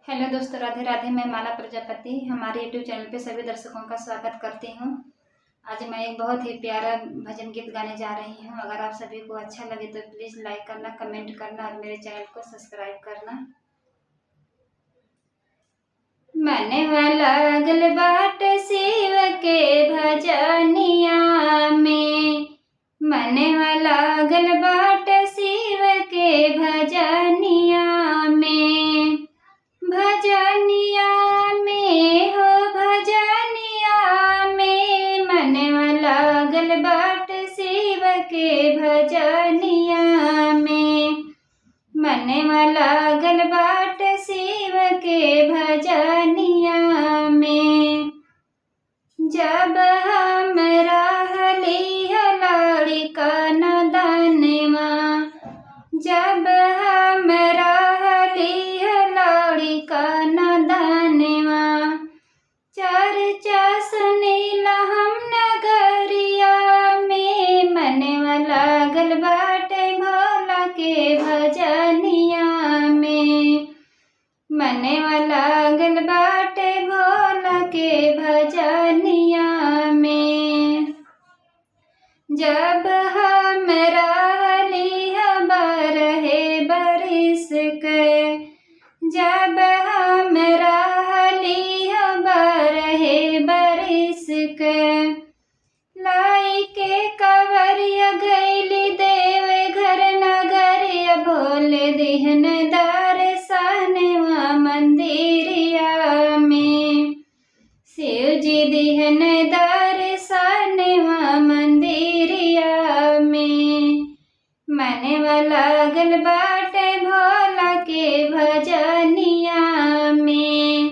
Hello दोस्तों, राधे राधे। मैं माला प्रजापति हमारे यूट्यूब चैनल पे सभी दर्शकों का स्वागत करती हूँ। आज मैं एक बहुत ही प्यारा भजन गीत गाने जा रही हूँ। अगर आप सभी को अच्छा लगे तो प्लीज़ लाइक करना, कमेंट करना और मेरे चैनल को सब्सक्राइब करना। मनवा लागल बाट शिव के भजनिया में, मनवा लागल बाट शिव के भजनिया में, भजनिया में हो भजनिया में, मनवा लागल बाट शिव के भजनिया में, मनवा लागल बाट शिव के भजनिया में। जब हम रहली लड़का नदनवा, जब हम रहली लड़का नदनवा, चर्चा सुनीला हम नगरिया में, मनवा लागल बाटे भोला के भजनिया में, मनवा लागल बाटे भोला के भजनिया में। जब हम रहली बरहे बरिस के, जब हम रहली बरहे बरिस के, लाई के कवरिया गैली देव घर नगरिया, भोले दिहन दर्शनवा मंदिरिया में, शिव जी दिहन दर्शनवा मंदिरिया में। मनवा लागल बाटे भोला के भजनिया में,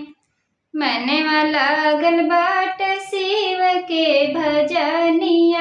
मनवा लागल बाट शिव के भजनिया